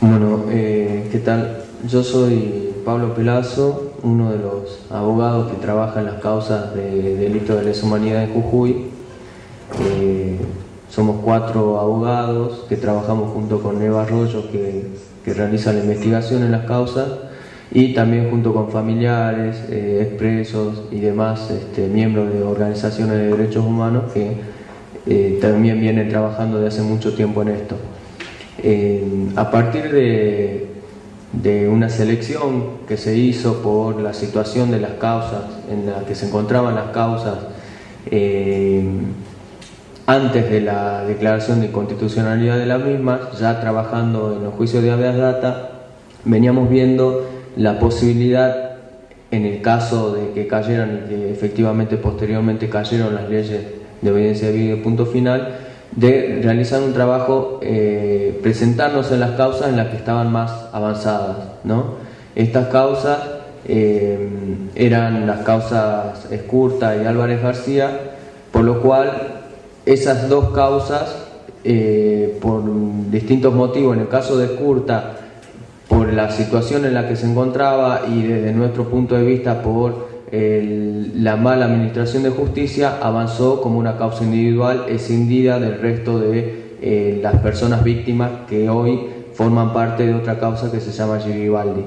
Bueno, ¿qué tal? Yo soy Pablo Pelazo, uno de los abogados que trabaja en las causas de delitos de lesa humanidad en Jujuy. Somos 4 abogados que trabajamos junto con Eva Arroyo, que realiza la investigación en las causas, y también junto con familiares, expresos y demás miembros de organizaciones de derechos humanos que también vienen trabajando de hace mucho tiempo en esto. A partir de una selección que se hizo por la situación de las causas, en la que se encontraban las causas antes de la declaración de inconstitucionalidad de las mismas, ya trabajando en los juicios de habeas data, veníamos viendo la posibilidad, en el caso de que cayeran y que efectivamente posteriormente cayeron las leyes de obediencia debida y punto final, de realizar un trabajo, presentarnos en las causas en las que estaban más avanzadas, ¿no? Estas causas eran las causas Escurta y Álvarez García, por lo cual esas dos causas, por distintos motivos, en el caso de Escurta, por la situación en la que se encontraba y desde nuestro punto de vista por la mala administración de justicia, avanzó como una causa individual escindida del resto de las personas víctimas que hoy forman parte de otra causa que se llama Giribaldi.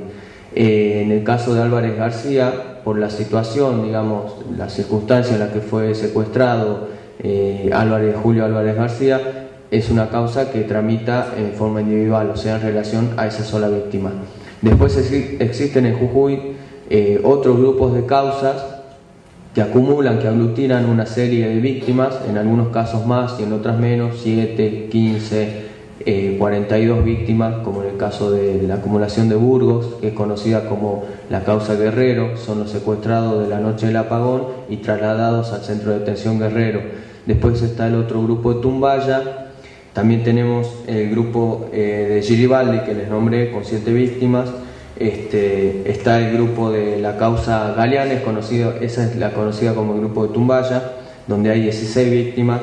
En el caso de Álvarez García, por la situación, digamos, la circunstancia en la que fue secuestrado Julio Álvarez García, es una causa que tramita en forma individual, o sea, en relación a esa sola víctima. Después existen en Jujuy otros grupos de causas que acumulan, que aglutinan una serie de víctimas, en algunos casos más y en otras menos, 7, 15, 42 víctimas, como en el caso de la acumulación de Burgos, que es conocida como la causa Guerrero. Son los secuestrados de la noche del apagón y trasladados al centro de detención Guerrero. Después está el otro grupo de Tumbaya. También tenemos el grupo de Giribaldi, que les nombré, con 7 víctimas. Está el grupo de la causa Galeanes, esa es la conocida como el grupo de Tumbaya, donde hay 16 víctimas.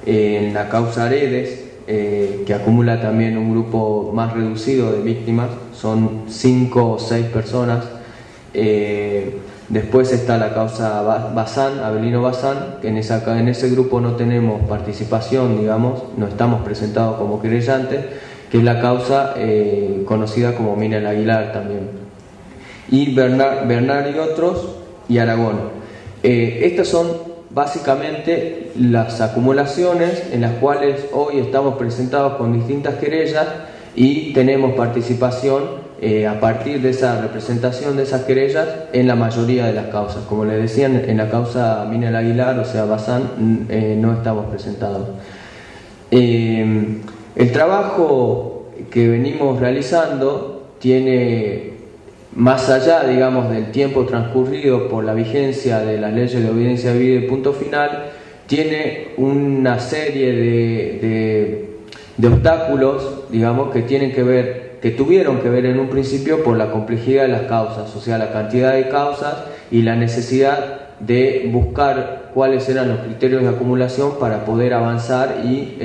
En la causa Aredes, que acumula también un grupo más reducido de víctimas, son 5 o 6 personas. Después está la causa Bazán, Abelino Bazán, que en ese grupo no tenemos participación, digamos, no estamos presentados como querellantes, que es la causa conocida como Mina el Aguilar también. Y Bernard y otros, y Aragón. Estas son básicamente las acumulaciones en las cuales hoy estamos presentados con distintas querellas y tenemos participación a partir de esa representación de esas querellas en la mayoría de las causas. Como les decía, en la causa Mina el Aguilar, o sea, Bazán, no estamos presentados. El trabajo que venimos realizando tiene, más allá, digamos, del tiempo transcurrido por la vigencia de las leyes de obediencia debida y punto final, tiene una serie de obstáculos, digamos, que tuvieron que ver en un principio por la complejidad de las causas, o sea, la cantidad de causas y la necesidad de buscar cuáles eran los criterios de acumulación para poder avanzar y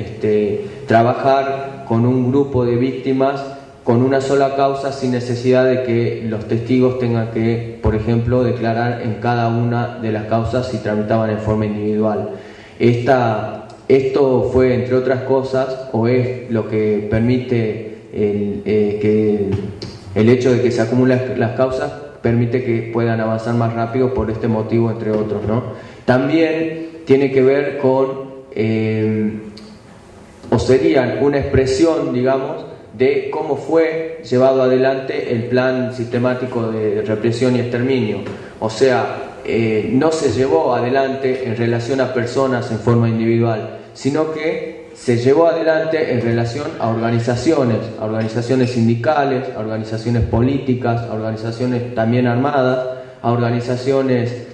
trabajar con un grupo de víctimas con una sola causa, sin necesidad de que los testigos tengan que, por ejemplo, declarar en cada una de las causas si tramitaban en forma individual. Esto fue, entre otras cosas, o es lo que permite que el hecho de que se acumulen las causas permite que puedan avanzar más rápido por este motivo, entre otros, ¿no? También tiene que ver con, o serían una expresión, digamos, de cómo fue llevado adelante el plan sistemático de represión y exterminio. O sea, no se llevó adelante en relación a personas en forma individual, sino que se llevó adelante en relación a organizaciones sindicales, a organizaciones políticas, a organizaciones también armadas, a organizaciones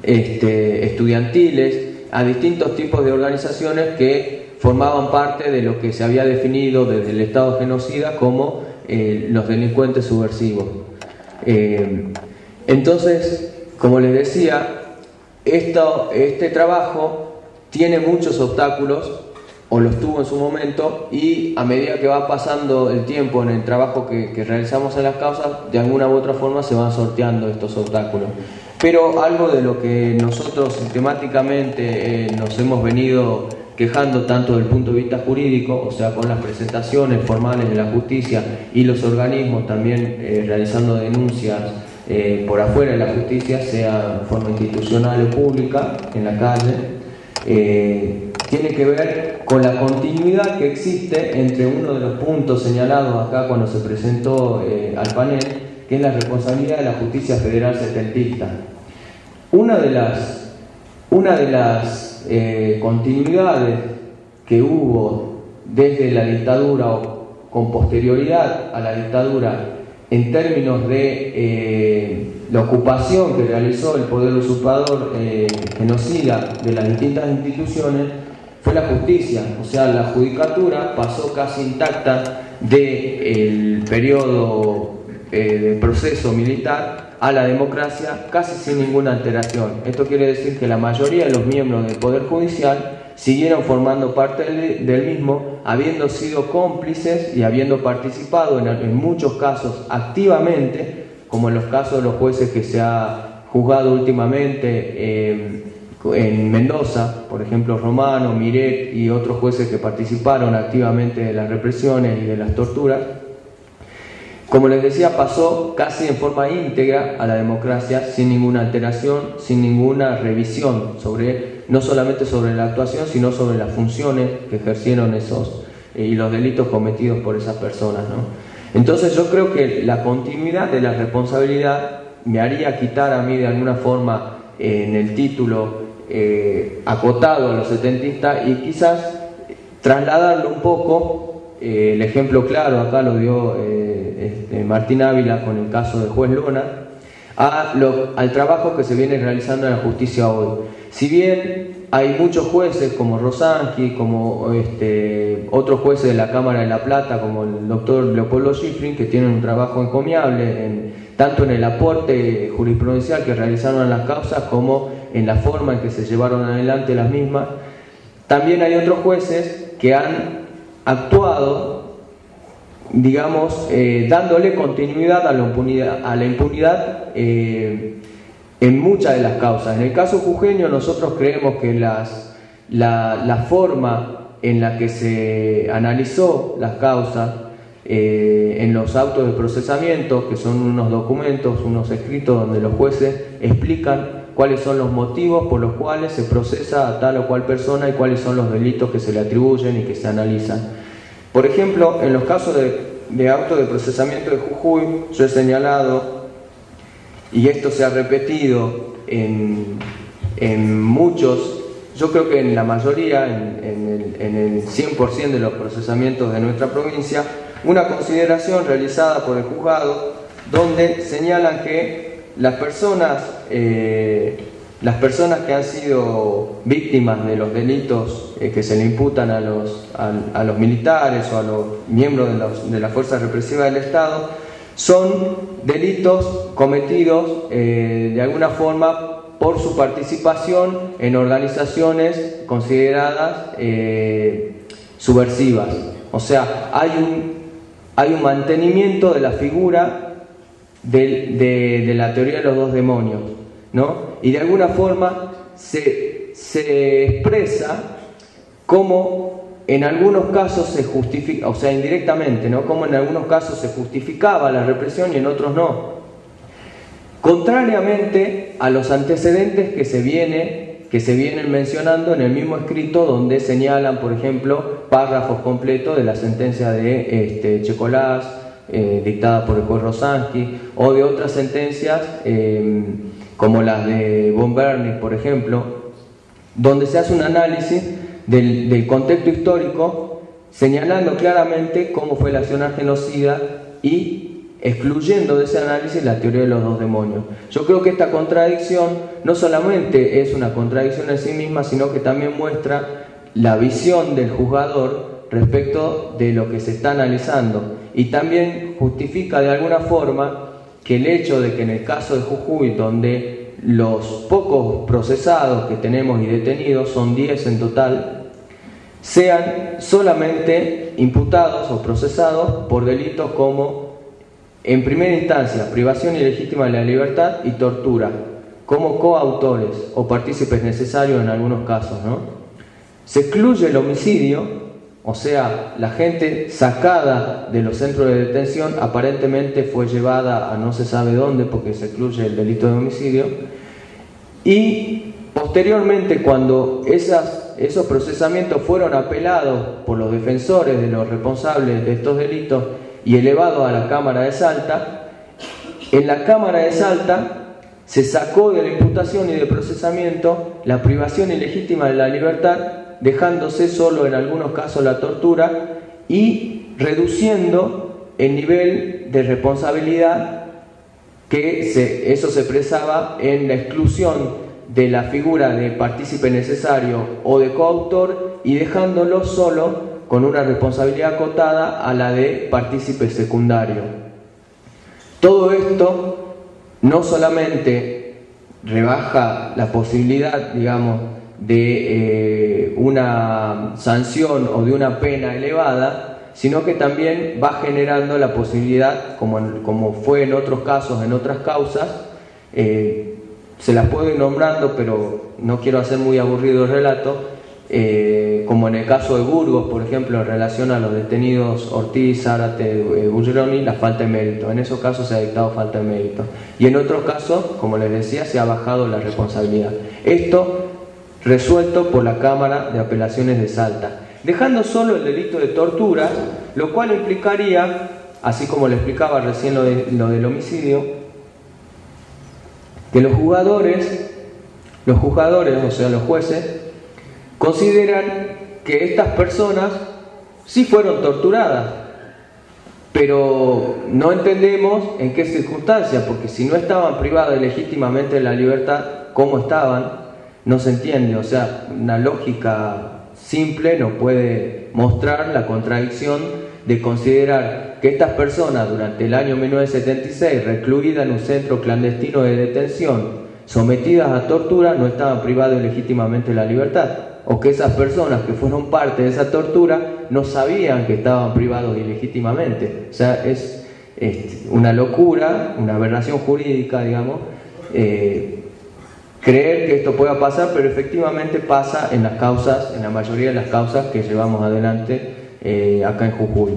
estudiantiles, a distintos tipos de organizaciones que formaban parte de lo que se había definido desde el Estado genocida como los delincuentes subversivos. Entonces, como les decía, este trabajo tiene muchos obstáculos o los tuvo en su momento, y a medida que va pasando el tiempo en el trabajo que realizamos en las causas, de alguna u otra forma se van sorteando estos obstáculos. Pero algo de lo que nosotros sistemáticamente nos hemos venido quejando tanto desde el punto de vista jurídico, o sea, con las presentaciones formales de la justicia y los organismos también realizando denuncias por afuera de la justicia, sea de forma institucional o pública, en la calle, tiene que ver con la continuidad que existe entre uno de los puntos señalados acá cuando se presentó al panel, que es la responsabilidad de la justicia federal setentista. Una de las continuidades que hubo desde la dictadura o con posterioridad a la dictadura en términos de la ocupación que realizó el poder usurpador genocida de las distintas instituciones fue la justicia. O sea, la judicatura pasó casi intacta del periodo de proceso militar a la democracia casi sin ninguna alteración. Esto quiere decir que la mayoría de los miembros del Poder Judicial siguieron formando parte del mismo, habiendo sido cómplices y habiendo participado en muchos casos activamente, como en los casos de los jueces que se ha juzgado últimamente en Mendoza, por ejemplo Romano, Miret y otros jueces que participaron activamente de las represiones y de las torturas. Como les decía, pasó casi en forma íntegra a la democracia, sin ninguna alteración, sin ninguna revisión, no solamente sobre la actuación, sino sobre las funciones que ejercieron esos y los delitos cometidos por esas personas, ¿no? Entonces yo creo que la continuidad de la responsabilidad me haría quitar a mí de alguna forma en el título acotado a los setentistas y quizás trasladarlo un poco, el ejemplo claro acá lo dio Martín Ávila con el caso de juez Lona, al trabajo que se viene realizando en la justicia hoy. Si bien hay muchos jueces como Rosansky, como otros jueces de la Cámara de La Plata, como el doctor Leopoldo Schifrin, que tienen un trabajo encomiable tanto en el aporte jurisprudencial que realizaron en las causas como en la forma en que se llevaron adelante las mismas, también hay otros jueces que han actuado, digamos, dándole continuidad a la impunidad en muchas de las causas. En el caso jujeño nosotros creemos que la forma en la que se analizó las causas en los autos de procesamiento, que son unos documentos, unos escritos donde los jueces explican cuáles son los motivos por los cuales se procesa a tal o cual persona y cuáles son los delitos que se le atribuyen y que se analizan. Por ejemplo, en los casos de auto de procesamiento de Jujuy, yo he señalado, y esto se ha repetido en muchos, yo creo que en la mayoría, en el 100% de los procesamientos de nuestra provincia, una consideración realizada por el juzgado donde señalan que las personas que han sido víctimas de los delitos que se le imputan a los militares o a los miembros de las fuerzas represivas del Estado son delitos cometidos de alguna forma por su participación en organizaciones consideradas subversivas. O sea, hay un mantenimiento de la figura de la teoría de los dos demonios, ¿no? Y de alguna forma se expresa como en algunos casos se justifica, o sea, indirectamente, ¿no? Como en algunos casos se justificaba la represión y en otros no. Contrariamente a los antecedentes que se vienen mencionando en el mismo escrito, donde señalan, por ejemplo, párrafos completos de la sentencia de Checolás, dictada por el juez Rosansky, o de otras sentencias como las de von Bernis, por ejemplo, donde se hace un análisis del contexto histórico, señalando claramente cómo fue la acción genocida y excluyendo de ese análisis la teoría de los dos demonios. Yo creo que esta contradicción no solamente es una contradicción en sí misma, sino que también muestra la visión del juzgador respecto de lo que se está analizando, y también justifica de alguna forma que el hecho de que en el caso de Jujuy, donde los pocos procesados que tenemos y detenidos son 10 en total, sean solamente imputados o procesados por delitos como, en primera instancia, privación ilegítima de la libertad y tortura, como coautores o partícipes necesarios en algunos casos, ¿no? Se excluye el homicidio, o sea, la gente sacada de los centros de detención aparentemente fue llevada a no se sabe dónde porque se excluye el delito de homicidio, y posteriormente, cuando esos procesamientos fueron apelados por los defensores de los responsables de estos delitos y elevados a la Cámara de Salta, en la Cámara de Salta se sacó de la imputación y de procesamiento la privación ilegítima de la libertad, dejándose solo en algunos casos la tortura y reduciendo el nivel de responsabilidad que eso se expresaba en la exclusión de la figura de partícipe necesario o de coautor y dejándolo solo con una responsabilidad acotada a la de partícipe secundario. Todo esto no solamente rebaja la posibilidad, digamos, de una sanción o de una pena elevada, sino que también va generando la posibilidad, como fue en otros casos, en otras causas, se las puedo ir nombrando, pero no quiero hacer muy aburrido el relato, como en el caso de Burgos, por ejemplo, en relación a los detenidos Ortiz, Zárate, Bulgeroni, la falta de mérito. En esos casos se ha dictado falta de mérito. Y en otros casos, como les decía, se ha bajado la responsabilidad. Esto resuelto por la Cámara de Apelaciones de Salta, dejando solo el delito de tortura, lo cual implicaría, así como le explicaba recién lo del homicidio, que los juzgadores, o sea, los jueces, consideran que estas personas sí fueron torturadas, pero no entendemos en qué circunstancias, porque si no estaban privadas legítimamente de la libertad, ¿cómo estaban? No se entiende, o sea, una lógica simple nos puede mostrar la contradicción de considerar que estas personas durante el año 1976, recluidas en un centro clandestino de detención, sometidas a tortura, no estaban privadas legítimamente de la libertad, o que esas personas que fueron parte de esa tortura no sabían que estaban privados ilegítimamente. O sea, es una locura, una aberración jurídica, digamos, creer que esto pueda pasar, pero efectivamente pasa en las causas, en la mayoría de las causas que llevamos adelante acá en Jujuy.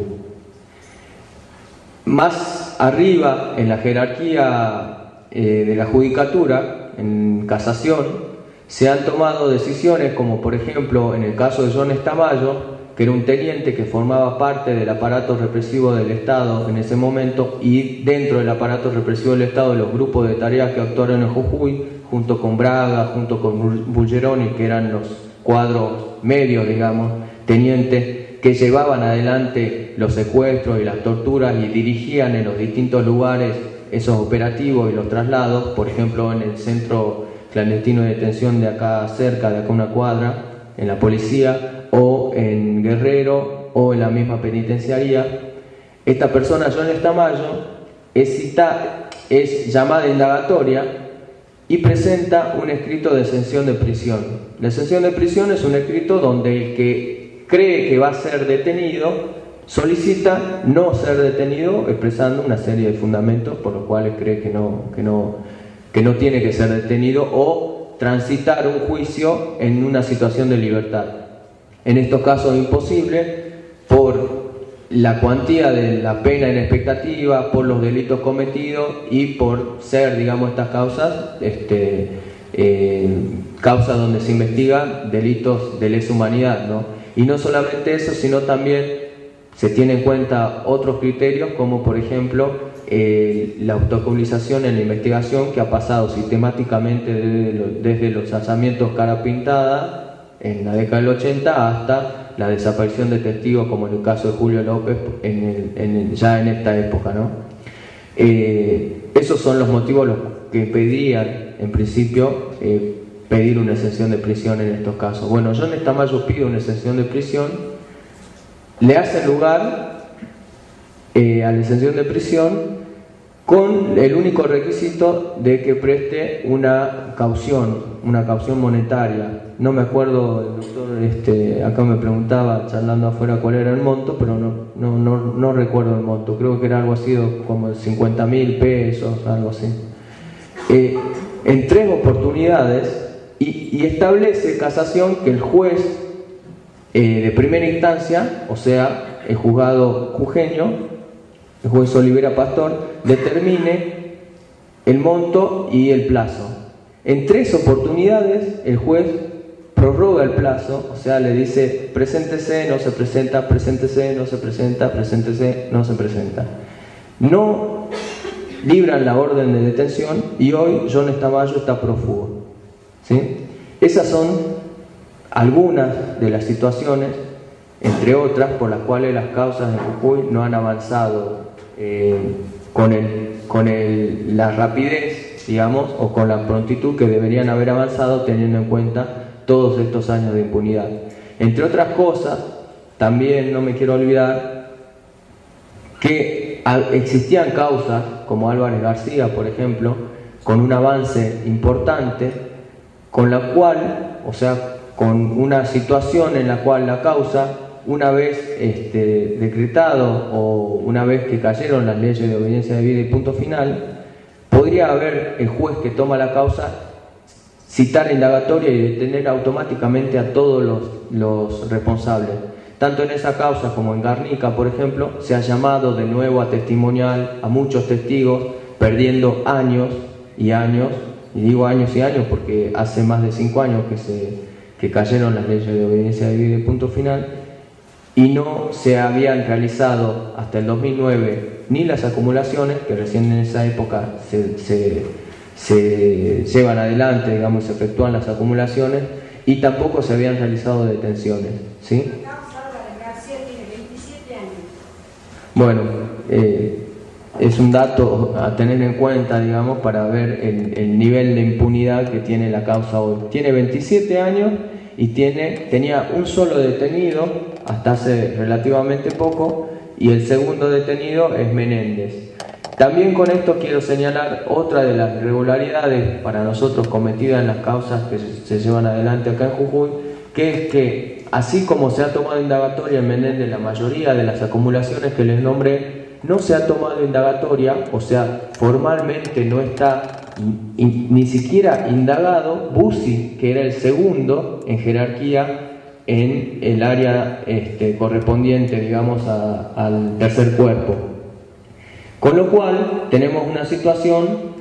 Más arriba en la jerarquía de la judicatura, en casación, se han tomado decisiones como por ejemplo en el caso de Jones Tamayo, que era un teniente que formaba parte del aparato represivo del Estado en ese momento, y dentro del aparato represivo del Estado los grupos de tareas que actuaron en Jujuy, junto con Braga, junto con Bulgeroni, que eran los cuadros medios, digamos, tenientes que llevaban adelante los secuestros y las torturas y dirigían en los distintos lugares esos operativos y los traslados, por ejemplo en el centro clandestino de detención de acá cerca, de acá una cuadra, en la policía, o en Guerrero, o en la misma penitenciaría. Esta persona, Jones Tamayo, es llamada indagatoria y presenta un escrito de exención de prisión. La exención de prisión es un escrito donde el que cree que va a ser detenido solicita no ser detenido, expresando una serie de fundamentos por los cuales cree que no tiene que ser detenido o transitar un juicio en una situación de libertad. En estos casos es imposible por la cuantía de la pena en expectativa, por los delitos cometidos y por ser, digamos, estas causas causas donde se investigan delitos de lesa humanidad, ¿no? Y no solamente eso, sino también se tiene en cuenta otros criterios, como por ejemplo la obstaculización en la investigación, que ha pasado sistemáticamente desde los alzamientos cara pintada en la década del 80 hasta la desaparición de testigos, como en el caso de Julio López ya en esta época, ¿no? Esos son los motivos los que pedían en principio pedir una exención de prisión en estos casos. Bueno, Jones Tamayo pide una exención de prisión, le hace lugar a la exención de prisión con el único requisito de que preste una caución monetaria. No me acuerdo, el doctor acá me preguntaba, charlando afuera, cuál era el monto, pero no recuerdo el monto. Creo que era algo así como 50.000 pesos, algo así. En 3 oportunidades, y establece casación que el juez de primera instancia, o sea, el juzgado jujeño, el juez Olivera Pastor, determine el monto y el plazo. En 3 oportunidades el juez prorroga el plazo, o sea, le dice preséntese, no se presenta, preséntese, no se presenta, preséntese, no se presenta. No libran la orden de detención y hoy Jones Tamayo está prófugo, ¿sí? Esas son algunas de las situaciones, entre otras, por las cuales las causas de Jujuy no han avanzado con la rapidez, digamos, o con la prontitud que deberían haber avanzado, teniendo en cuenta todos estos años de impunidad. Entre otras cosas, también no me quiero olvidar que existían causas, como Álvarez García, por ejemplo, con un avance importante, con la cual, o sea, con una situación en la cual la causa, una vez decretado o una vez que cayeron las leyes de obediencia debida y punto final, podría haber el juez que toma la causa citar indagatoria y detener automáticamente a todos los responsables. Tanto en esa causa como en Garnica, por ejemplo, se ha llamado de nuevo a testimonial a muchos testigos, perdiendo años y años, y digo años y años porque hace más de 5 años que cayeron las leyes de obediencia debida y punto final, y no se habían realizado hasta el 2009 ni las acumulaciones, que recién en esa época se llevan adelante, digamos, se efectúan las acumulaciones, y tampoco se habían realizado detenciones, ¿sí? Bueno, es un dato a tener en cuenta, digamos, para ver el nivel de impunidad que tiene la causa hoy. Tiene 27 años y tenía un solo detenido hasta hace relativamente poco, y el segundo detenido es Menéndez. También con esto quiero señalar otra de las irregularidades para nosotros cometidas en las causas que se llevan adelante acá en Jujuy, que es que así como se ha tomado indagatoria en Menéndez, la mayoría de las acumulaciones que les nombré, no se ha tomado indagatoria, o sea, formalmente no está ni siquiera indagado Bussi, que era el segundo en jerarquía en el área correspondiente, digamos, al tercer cuerpo. Con lo cual tenemos una situación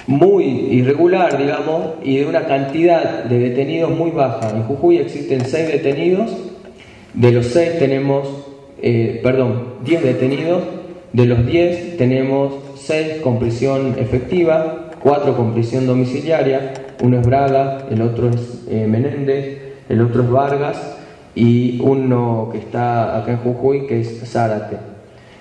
muy irregular, digamos, y de una cantidad de detenidos muy baja. En Jujuy existen 6 detenidos, de los 6 tenemos, 10 detenidos, de los 10 tenemos 6 con prisión efectiva, 4 con prisión domiciliaria, uno es Braga, el otro es Menéndez, el otro es Vargas, y uno que está acá en Jujuy, que es Zárate.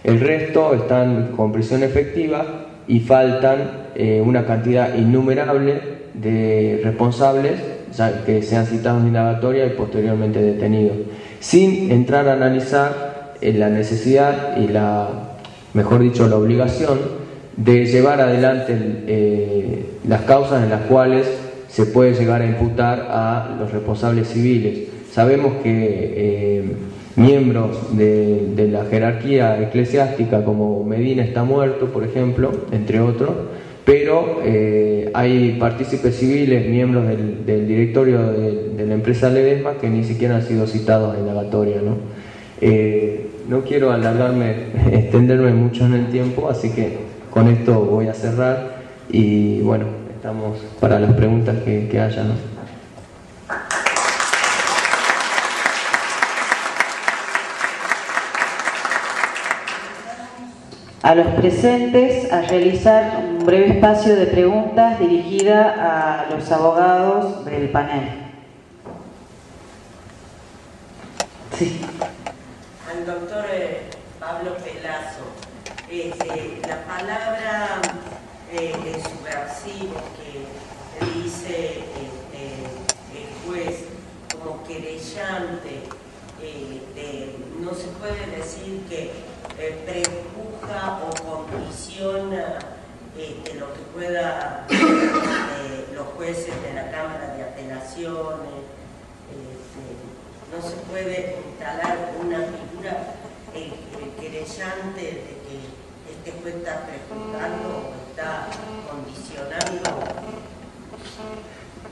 El resto están con prisión efectiva y faltan una cantidad innumerable de responsables ya que sean citados en indagatoria y posteriormente detenidos, sin entrar a analizar la necesidad y mejor dicho, la obligación de llevar adelante las causas en las cuales se puede llegar a imputar a los responsables civiles. Sabemos que miembros de la jerarquía eclesiástica como Medina está muerto, por ejemplo, entre otros, pero hay partícipes civiles, miembros del directorio de la empresa Ledesma, que ni siquiera han sido citados a indagatoria, ¿no? No quiero extenderme mucho en el tiempo, así que con esto voy a cerrar y bueno, estamos para las preguntas que haya, ¿no? A los presentes a realizar un breve espacio de preguntas dirigida a los abogados del panel. Sí. Al doctor Pablo Pelazo, la palabra subversivo que dice el juez como querellante, no se puede decir que prejuzga baja o condiciona lo que pueda los jueces de la Cámara de Apelaciones. No se puede instalar una figura querellante de que este juez está prejuzgando o está condicionando.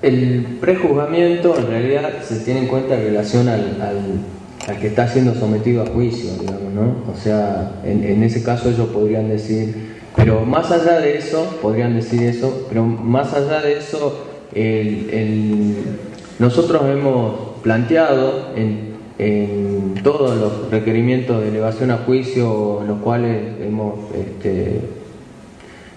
El prejuzgamiento en realidad se tiene en cuenta en relación al que está siendo sometido a juicio, digamos, ¿no? O sea, en ese caso ellos podrían decir, pero más allá de eso, nosotros hemos planteado en todos los requerimientos de elevación a juicio en los cuales hemos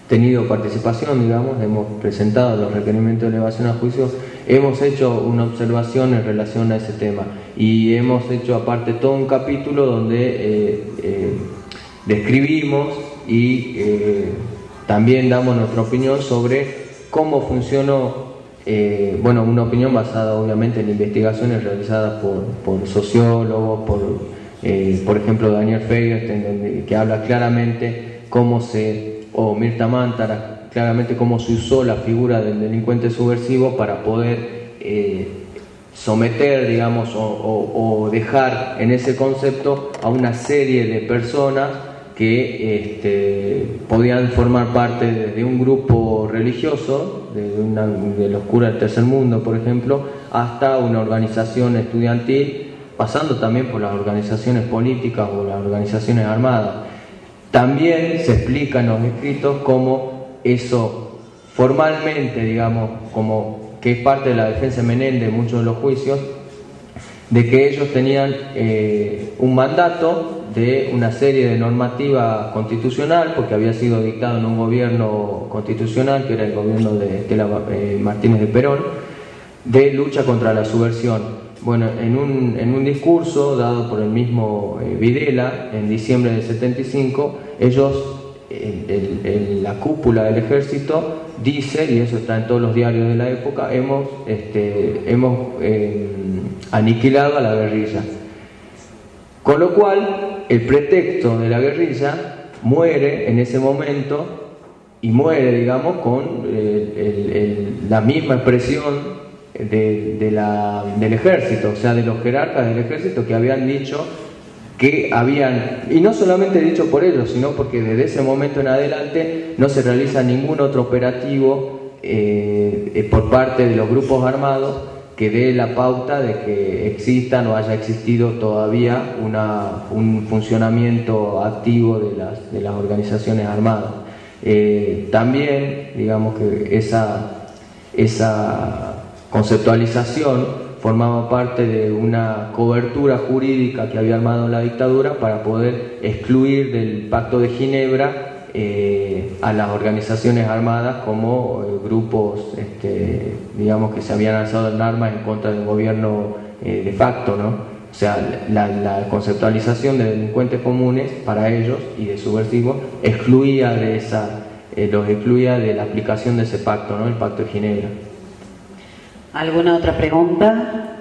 tenido participación, digamos, hemos presentado los requerimientos de elevación a juicio, hemos hecho una observación en relación a ese tema y hemos hecho aparte todo un capítulo donde describimos y también damos nuestra opinión sobre cómo funcionó, una opinión basada obviamente en investigaciones realizadas por sociólogos, por ejemplo Daniel Feigenstein, que habla claramente o Mirta Mántara, claramente cómo se usó la figura del delincuente subversivo para poder someter, digamos, o dejar en ese concepto a una serie de personas que podían formar parte de un grupo religioso, de los curas del tercer mundo, por ejemplo, hasta una organización estudiantil, pasando también por las organizaciones políticas o las organizaciones armadas. También se explica en los escritos cómo eso formalmente, digamos, como que es parte de la defensa de Menéndez en muchos de los juicios, de que ellos tenían un mandato de una serie de normativa constitucional, porque había sido dictado en un gobierno constitucional, que era el gobierno de Estela Martínez de Perón, de lucha contra la subversión. Bueno, en un discurso dado por el mismo Videla en diciembre del 75, ellos, la cúpula del ejército dice, y eso está en todos los diarios de la época, hemos aniquilado a la guerrilla. Con lo cual, el pretexto de la guerrilla muere en ese momento y muere, digamos, con la misma expresión del ejército, o sea, de los jerarcas del ejército que habían dicho que habían, y no solamente dicho por ellos, sino porque desde ese momento en adelante no se realiza ningún otro operativo por parte de los grupos armados que dé la pauta de que existan o haya existido todavía un funcionamiento activo de las organizaciones armadas. También, digamos que esa conceptualización formaba parte de una cobertura jurídica que había armado la dictadura para poder excluir del Pacto de Ginebra a las organizaciones armadas como grupos, digamos, que se habían alzado en armas en contra del gobierno de facto, ¿no? O sea, la conceptualización de delincuentes comunes para ellos y de subversivos excluía los excluía de la aplicación de ese pacto, ¿no? El Pacto de Ginebra. ¿Alguna otra pregunta?